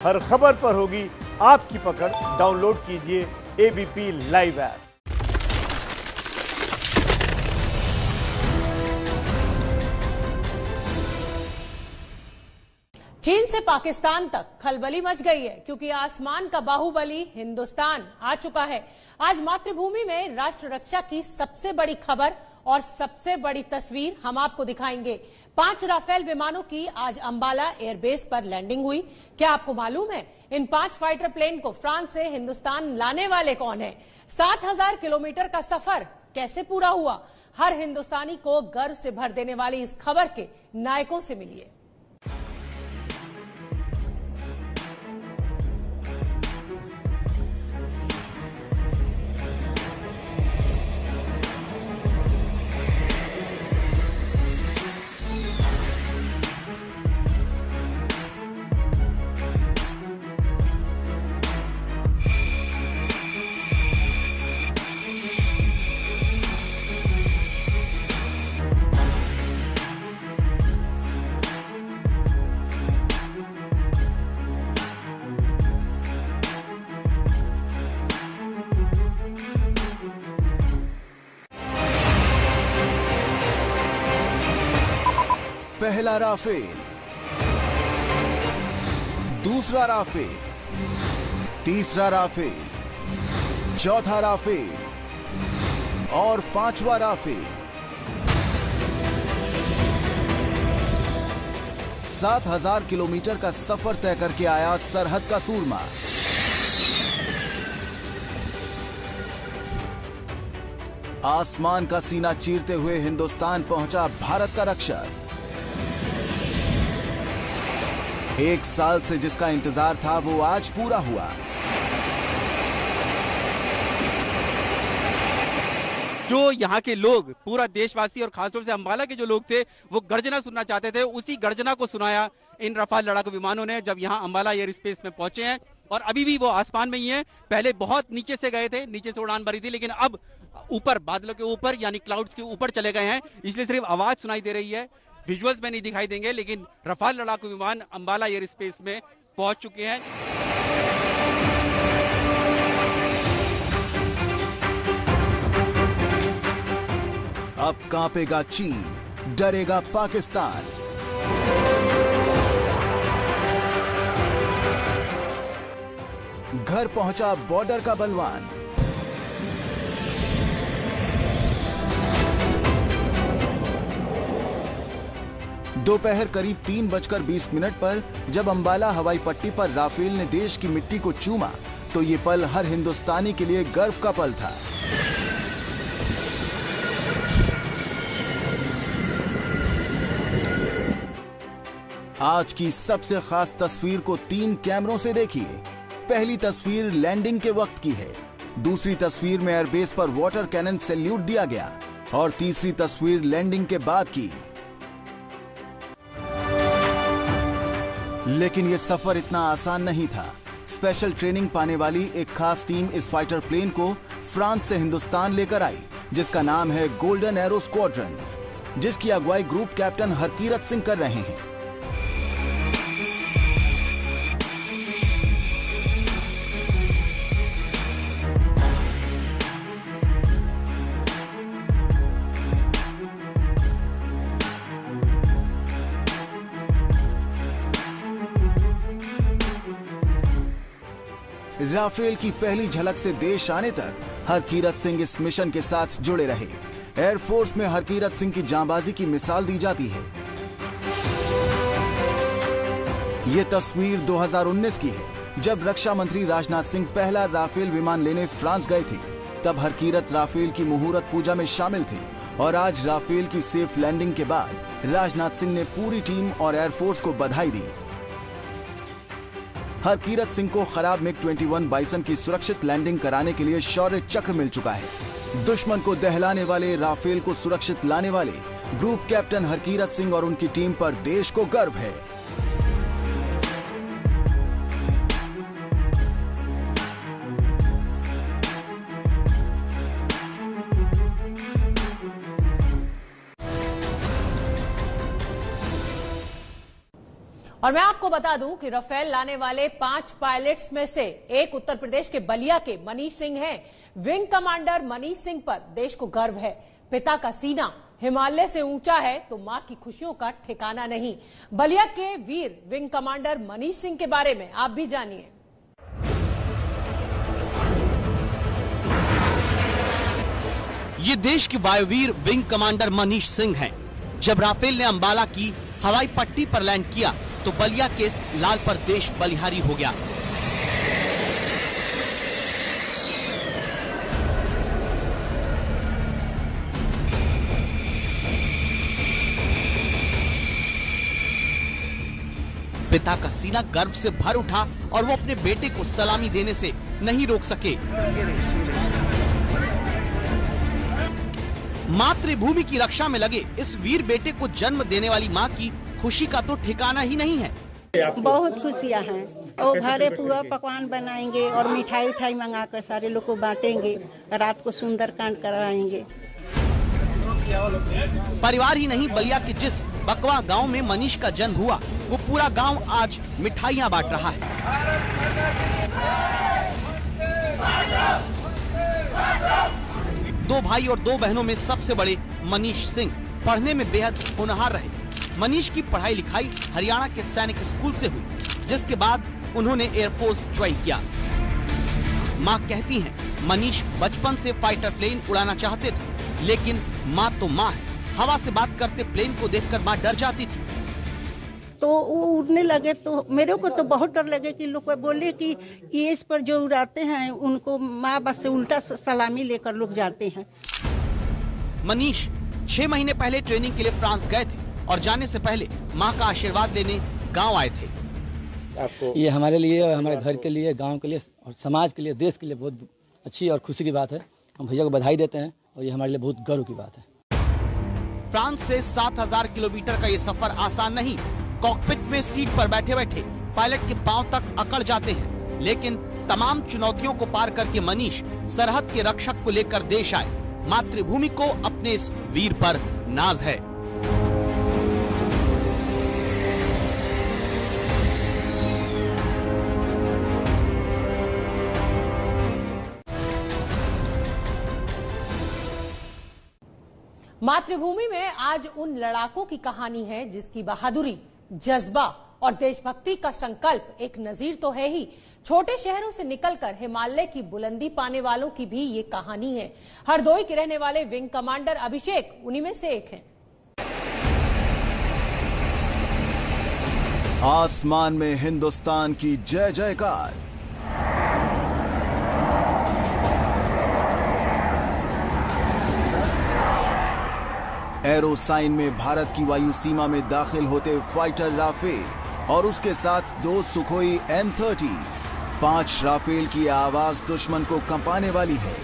हर खबर पर होगी आपकी पकड़। डाउनलोड कीजिए एबीपी लाइव ऐप। चीन से पाकिस्तान तक खलबली मच गई है क्योंकि आसमान का बाहुबली हिंदुस्तान आ चुका है। आज मातृभूमि में राष्ट्र रक्षा की सबसे बड़ी खबर और सबसे बड़ी तस्वीर हम आपको दिखाएंगे। 5 राफेल विमानों की आज अंबाला एयरबेस पर लैंडिंग हुई। क्या आपको मालूम है इन 5 फाइटर प्लेन को फ्रांस से हिंदुस्तान लाने वाले कौन है? 7000 किलोमीटर का सफर कैसे पूरा हुआ? हर हिंदुस्तानी को गर्व से भर देने वाली इस खबर के नायकों से मिलिए। पहला राफेल, दूसरा राफेल, तीसरा राफेल, चौथा राफेल और 5वां राफेल। 7000 किलोमीटर का सफर तय करके आया सरहद का सूरमा। आसमान का सीना चीरते हुए हिंदुस्तान पहुंचा भारत का रक्षक। 1 साल से जिसका इंतजार था वो आज पूरा हुआ। जो यहाँ के लोग, पूरा देशवासी और खासतौर से अंबाला के जो लोग थे वो गर्जना सुनना चाहते थे, उसी गर्जना को सुनाया इन रफाल लड़ाकू विमानों ने जब यहाँ अंबाला एयर स्पेस में पहुंचे हैं। और अभी भी वो आसमान में ही है। पहले बहुत नीचे से गए थे, नीचे से उड़ान भरी थी, लेकिन अब ऊपर, बादलों के ऊपर यानी क्लाउड्स के ऊपर चले गए हैं, इसलिए सिर्फ आवाज सुनाई दे रही है। विजुअल्स में नहीं दिखाई देंगे, लेकिन रफाल लड़ाकू विमान अंबाला एयर स्पेस में पहुंच चुके हैं। अब कांपेगा चीन, डरेगा पाकिस्तान। घर पहुंचा बॉर्डर का बलवान। दोपहर करीब 3:20 पर जब अंबाला हवाई पट्टी पर राफेल ने देश की मिट्टी को चूमा तो ये पल हर हिंदुस्तानी के लिए गर्व का पल था। आज की सबसे खास तस्वीर को 3 कैमरों से देखिए। पहली तस्वीर लैंडिंग के वक्त की है, दूसरी तस्वीर में एयरबेस पर वाटर कैनन सैल्यूट दिया गया और तीसरी तस्वीर लैंडिंग के बाद की। लेकिन यह सफर इतना आसान नहीं था। स्पेशल ट्रेनिंग पाने वाली एक खास टीम इस फाइटर प्लेन को फ्रांस से हिंदुस्तान लेकर आई, जिसका नाम है गोल्डन एरो स्क्वाड्रन, जिसकी अगुवाई ग्रुप कैप्टन हरकीरत सिंह कर रहे हैं। राफेल की पहली झलक से देश आने तक हरकीरत सिंह इस मिशन के साथ जुड़े रहे। एयरफोर्स में हरकीरत सिंह की जांबाजी की मिसाल दी जाती है। ये तस्वीर 2019 की है, जब रक्षा मंत्री राजनाथ सिंह पहला राफेल विमान लेने फ्रांस गए थे। तब हरकीरत राफेल की मुहूर्त पूजा में शामिल थे और आज राफेल की सेफ लैंडिंग के बाद राजनाथ सिंह ने पूरी टीम और एयरफोर्स को बधाई दी। हरकीरत सिंह को खराब MiG-21 बाइसन की सुरक्षित लैंडिंग कराने के लिए शौर्य चक्र मिल चुका है। दुश्मन को दहलाने वाले राफेल को सुरक्षित लाने वाले ग्रुप कैप्टन हरकीरत सिंह और उनकी टीम पर देश को गर्व है। और मैं आपको बता दूं कि राफेल लाने वाले 5 पायलट्स में से एक उत्तर प्रदेश के बलिया के मनीष सिंह हैं। विंग कमांडर मनीष सिंह पर देश को गर्व है। पिता का सीना हिमालय से ऊंचा है तो मां की खुशियों का ठिकाना नहीं। बलिया के वीर विंग कमांडर मनीष सिंह के बारे में आप भी जानिए। ये देश के वायुवीर विंग कमांडर मनीष सिंह हैं। जब राफेल ने अंबाला की हवाई पट्टी पर लैंड किया तो बलिया के इस लाल पर देश बलिहारी हो गया। पिता का सीना गर्व से भर उठा और वो अपने बेटे को सलामी देने से नहीं रोक सके। मातृभूमि की रक्षा में लगे इस वीर बेटे को जन्म देने वाली मां की खुशी का तो ठिकाना ही नहीं है। बहुत खुशियां हैं और घरे पूरा पकवान बनाएंगे और मिठाई उठाई मंगाकर सारे लोग को बांटेंगे। रात को सुंदरकांड करवाएंगे। परिवार ही नहीं, बलिया के जिस बकवा गांव में मनीष का जन्म हुआ वो पूरा गांव आज मिठाइयां बांट रहा है। दो भाई और 2 बहनों में सबसे बड़े मनीष सिंह पढ़ने में बेहद होनहार रहे। मनीष की पढ़ाई लिखाई हरियाणा के सैनिक स्कूल से हुई, जिसके बाद उन्होंने एयरफोर्स ज्वाइन किया। मां कहती हैं, मनीष बचपन से फाइटर प्लेन उड़ाना चाहते थे, लेकिन मां तो मां है। हवा से बात करते प्लेन को देखकर मां डर जाती थी। तो वो उड़ने लगे तो मेरे को तो बहुत डर लगे कि लोग बोले कि इस पर जो उड़ाते हैं उनको माँ बस से उल्टा सलामी लेकर लोग जाते हैं। मनीष 6 महीने पहले ट्रेनिंग के लिए फ्रांस गए थे और जाने से पहले मां का आशीर्वाद लेने गांव आए थे। ये हमारे लिए, हमारे घर के लिए, गांव के लिए और समाज के लिए, देश के लिए बहुत अच्छी और खुशी की बात है। हम भैया को बधाई देते हैं और ये हमारे लिए बहुत गर्व की बात है। फ्रांस से 7000 किलोमीटर का ये सफर आसान नहीं। कॉकपिट में सीट पर बैठे बैठे पायलट के पांव तक अकड़ जाते हैं, लेकिन तमाम चुनौतियों को पार करके मनीष सरहद के रक्षक को लेकर देश आए। मातृभूमि को अपने इस वीर पर नाज है। मातृभूमि में आज उन लड़ाकों की कहानी है जिसकी बहादुरी, जज्बा और देशभक्ति का संकल्प एक नजीर तो है ही, छोटे शहरों से निकलकर हिमालय की बुलंदी पाने वालों की भी ये कहानी है। हरदोई के रहने वाले विंग कमांडर अभिषेक उन्हीं में से एक हैं। आसमान में हिंदुस्तान की जय जयकार। एरोसाइन में भारत की वायु सीमा में दाखिल होते फाइटर राफेल और उसके साथ 2 सुखोई M30। 5 राफेल की आवाज दुश्मन को कंपाने वाली है।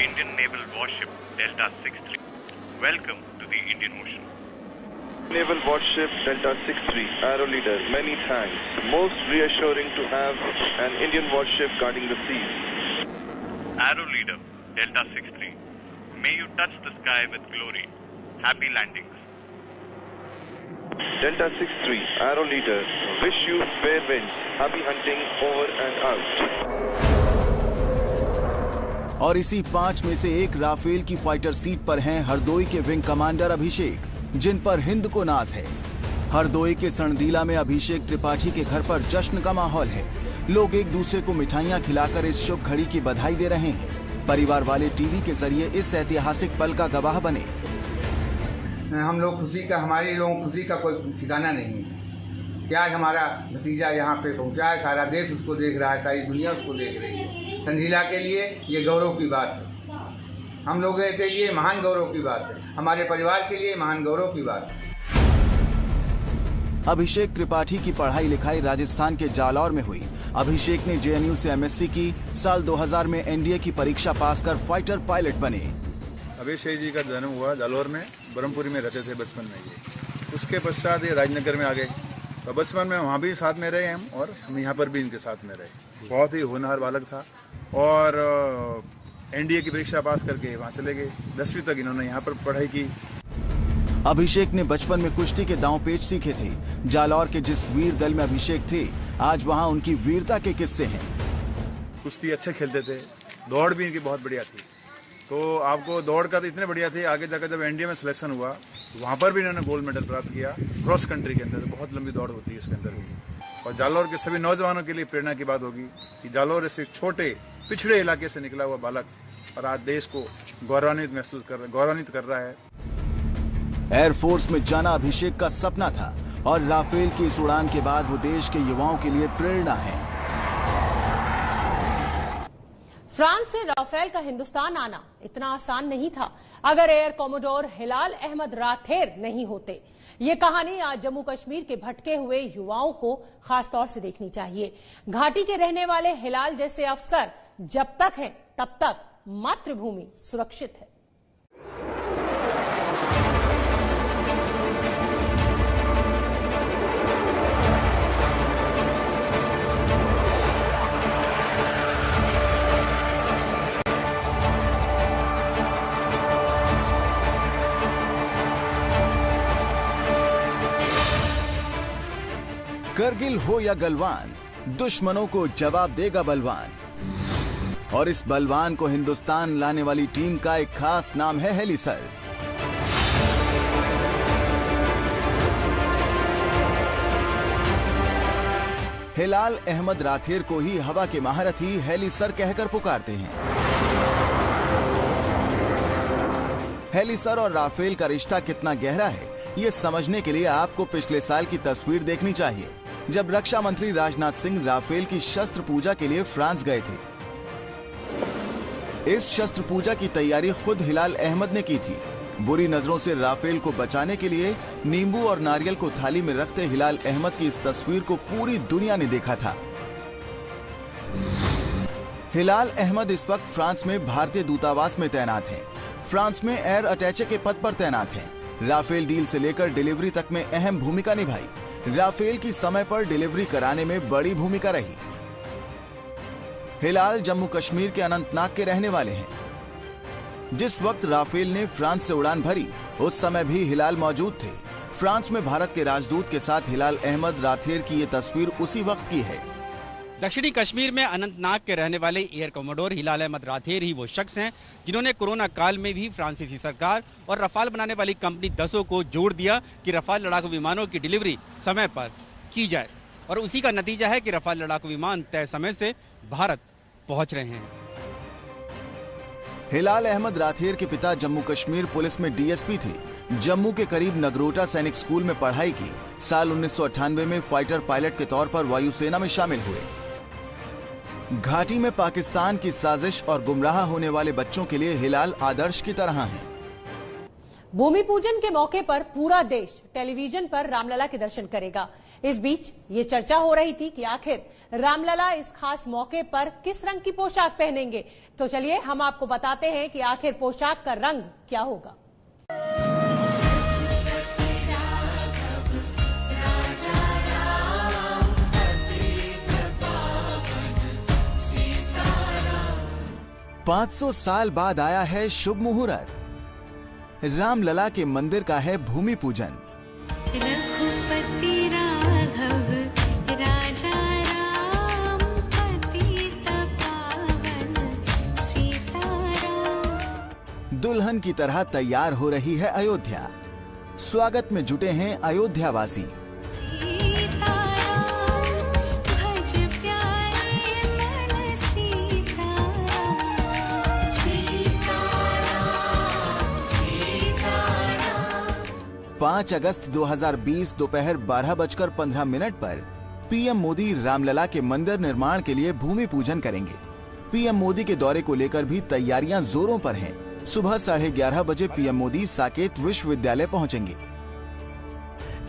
Indian Naval Warship Delta 63. Welcome to the Indian Ocean. Naval Warship Delta 63, Arrow Leader, many thanks. Most reassuring to have an Indian warship guarding the seas. Arrow Leader Delta 63. May you touch the sky with glory. Happy landings. Delta 63, Arrow Leader, wish you fair winds. Happy hunting over and out. और इसी 5 में से एक Rafale की fighter seat पर हैं हरदोई के wing commander अभिषेक, जिन पर हिंद को नाज है। हरदोई के सणदीला में अभिषेक त्रिपाठी के घर पर जश्न का माहौल है। लोग एक दूसरे को मिठाइयां खिलाकर इस शुभ घड़ी की बधाई दे रहे हैं। परिवार वाले टीवी के जरिए इस ऐतिहासिक पल का गवाह बने। हम लोग खुशी का, हमारे लोगों की खुशी का कोई ठिकाना नहीं है। क्या हमारा भतीजा यहाँ पे पहुँचा है, सारा देश उसको देख रहा है, सारी दुनिया उसको देख रही है। संजीला के लिए ये गौरव की बात है, हम लोगों के लिए महान गौरव की बात है, हमारे परिवार के लिए महान गौरव की बात है। अभिषेक त्रिपाठी की पढ़ाई लिखाई राजस्थान के जालौर में हुई। अभिषेक ने JNU से MSc की। साल 2000 में NDA की परीक्षा पास कर फाइटर पायलट बने। अभिषेक जी का जन्म हुआ जालौर में, ब्रह्मपुरी में रहते थे बचपन में ये। उसके पश्चात ये राजनगर में आ गए, तो बचपन में वहाँ भी साथ में रहे हम और हम यहाँ पर भी इनके साथ में रहे। बहुत ही होनहार बालक था और NDA की परीक्षा पास करके वहाँ चले गए। 10वीं तक इन्होंने यहाँ पर पढ़ाई की। अभिषेक ने बचपन में कुश्ती के दांव पेच सीखे थे। जालौर के जिस वीर दल में अभिषेक थे, आज वहां उनकी वीरता के किस्से हैं। कुश्ती अच्छे खेलते थे, दौड़ भी इनकी बहुत बढ़िया थी। तो आपको दौड़ का तो इतने बढ़िया थे, आगे जाकर जब एनडीए में सिलेक्शन हुआ तो वहाँ पर भी इन्होंने गोल्ड मेडल प्राप्त किया। क्रॉस कंट्री के अंदर बहुत लंबी दौड़ होती है इसके अंदर भी। और जालौर के सभी नौजवानों के लिए प्रेरणा की बात होगी कि जालौर से छोटे पिछड़े इलाके से निकला हुआ बालक और आज देश को गौरवान्वित कर रहा है। एयरफोर्स में जाना अभिषेक का सपना था और राफेल की इस उड़ान के बाद वो देश के युवाओं के लिए प्रेरणा है। फ्रांस से राफेल का हिंदुस्तान आना इतना आसान नहीं था अगर एयर कॉमोडोर हिलाल अहमद राठेर नहीं होते। ये कहानी आज जम्मू कश्मीर के भटके हुए युवाओं को खास तौर से देखनी चाहिए। घाटी के रहने वाले हिलाल जैसे अफसर जब तक हैं तब तक मातृभूमि सुरक्षित है। करगिल हो या गलवान, दुश्मनों को जवाब देगा बलवान। और इस बलवान को हिंदुस्तान लाने वाली टीम का एक खास नाम है हेलिसर। हिलाल अहमद राठेर को ही हवा के महारथी हेलिसर कहकर पुकारते हैं। हेलिसर और राफेल का रिश्ता कितना गहरा है, ये समझने के लिए आपको पिछले साल की तस्वीर देखनी चाहिए, जब रक्षा मंत्री राजनाथ सिंह राफेल की शस्त्र पूजा के लिए फ्रांस गए थे। इस शस्त्र पूजा की तैयारी खुद हिलाल अहमद ने की थी। बुरी नजरों से राफेल को बचाने के लिए नींबू और नारियल को थाली में रखते हिलाल अहमद की इस तस्वीर को पूरी दुनिया ने देखा था। हिलाल अहमद इस वक्त फ्रांस में भारतीय दूतावास में तैनात हैं। फ्रांस में एयर अटैचे के पद पर तैनात हैं। राफेल डील से लेकर डिलीवरी तक में अहम भूमिका निभाई। राफेल की समय पर डिलीवरी कराने में बड़ी भूमिका रही। हिलाल जम्मू कश्मीर के अनंतनाग के रहने वाले हैं। जिस वक्त राफेल ने फ्रांस से उड़ान भरी, उस समय भी हिलाल मौजूद थे। फ्रांस में भारत के राजदूत के साथ हिलाल अहमद राठेर की ये तस्वीर उसी वक्त की है। दक्षिणी कश्मीर में अनंतनाग के रहने वाले एयर कमोडोर हिलाल अहमद राठेर ही वो शख्स हैं जिन्होंने कोरोना काल में भी फ्रांसीसी सरकार और रफाल बनाने वाली कंपनी दसों को जोड़ दिया कि रफाल लड़ाकू विमानों की डिलीवरी समय पर की जाए। और उसी का नतीजा है कि रफाल लड़ाकू विमान तय समय से भारत पहुंच रहे हैं। हिलाल अहमद राठेर के पिता जम्मू कश्मीर पुलिस में डीएसपी थे। जम्मू के करीब नगरोटा सैनिक स्कूल में पढ़ाई की। साल 1998 में फाइटर पायलट के तौर पर वायुसेना में शामिल हुए। घाटी में पाकिस्तान की साजिश और गुमराह होने वाले बच्चों के लिए हिलाल आदर्श की तरह हैं। भूमि पूजन के मौके पर पूरा देश टेलीविजन पर रामलला के दर्शन करेगा। इस बीच ये चर्चा हो रही थी कि आखिर रामलला इस खास मौके पर किस रंग की पोशाक पहनेंगे। तो चलिए हम आपको बताते हैं कि आखिर पोशाक का रंग क्या होगा। $500 साल बाद आया है शुभ मुहूर्त। रामलला के मंदिर का है भूमि पूजन। रघुपति राघव राजा राम पतित पावन सीताराम। दुल्हन की तरह तैयार हो रही है अयोध्या। स्वागत में जुटे हैं अयोध्यावासी। भज प्यारे मन सीताराम। 5 अगस्त 2020 दोपहर 12:15 पर पीएम मोदी रामलला के मंदिर निर्माण के लिए भूमि पूजन करेंगे। पीएम मोदी के दौरे को लेकर भी तैयारियां जोरों पर हैं। सुबह 11:30 बजे पीएम मोदी साकेत विश्वविद्यालय पहुंचेंगे।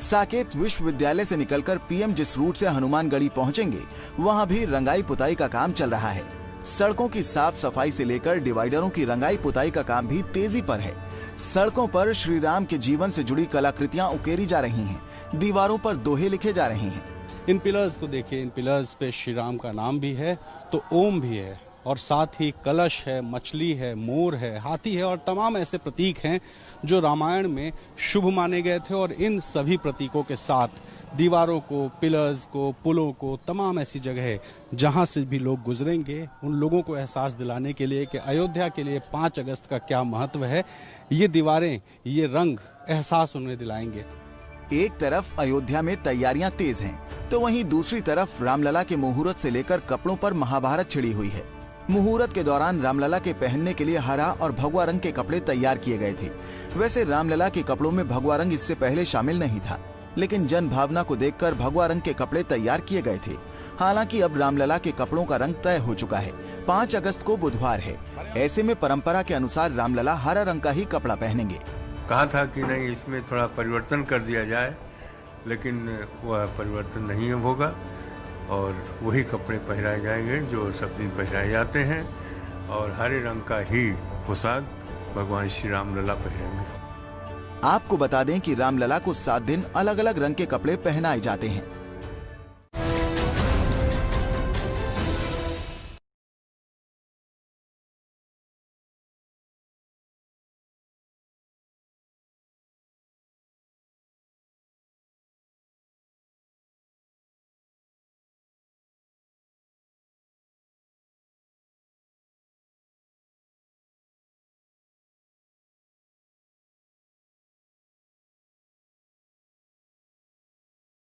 साकेत विश्वविद्यालय से निकलकर पीएम जिस रूट से हनुमानगढ़ी पहुंचेंगे, वहां भी रंगाई पुताई का काम चल रहा है। सड़कों की साफ सफाई से लेकर डिवाइडरों की रंगाई पुताई का काम भी तेजी पर है। सड़कों पर श्री राम के जीवन से जुड़ी कलाकृतियां उकेरी जा रही हैं। दीवारों पर दोहे लिखे जा रहे हैं। इन पिलर्स को देखिए, इन पिलर्स पे श्री राम का नाम भी है तो ओम भी है। और साथ ही कलश है, मछली है, मोर है, हाथी है और तमाम ऐसे प्रतीक हैं जो रामायण में शुभ माने गए थे। और इन सभी प्रतीकों के साथ दीवारों को, पिलर्स को, पुलों को, तमाम ऐसी जगह जहां से भी लोग गुजरेंगे उन लोगों को एहसास दिलाने के लिए कि अयोध्या के लिए 5 अगस्त का क्या महत्व है, ये दीवारें, ये रंग एहसास उन्हें दिलाएंगे। एक तरफ अयोध्या में तैयारियां तेज हैं, तो वहीं दूसरी तरफ रामलला के मुहूर्त से लेकर कपड़ों पर महाभारत छिड़ी हुई है। मुहूर्त के दौरान रामलला के पहनने के लिए हरा और भगवा रंग के कपड़े तैयार किए गए थे। वैसे रामलला के कपड़ों में भगवा रंग इससे पहले शामिल नहीं था, लेकिन जन भावना को देखकर भगवा रंग के कपड़े तैयार किए गए थे। हालांकि अब रामलला के कपड़ों का रंग तय हो चुका है। 5 अगस्त को बुधवार है, ऐसे में परंपरा के अनुसार रामलला हरा रंग का ही कपड़ा पहनेंगे। कहा था कि नहीं, इसमें थोड़ा परिवर्तन कर दिया जाए, लेकिन वह परिवर्तन नहीं होगा और वही कपड़े पहनाए जाएंगे जो सब दिन पहनाए जाते हैं और हरे रंग का ही पोशाक भगवान श्री रामलला पहनेंगे। आपको बता दें कि रामलला को 7 दिन अलग अलग रंग के कपड़े पहनाए जाते हैं।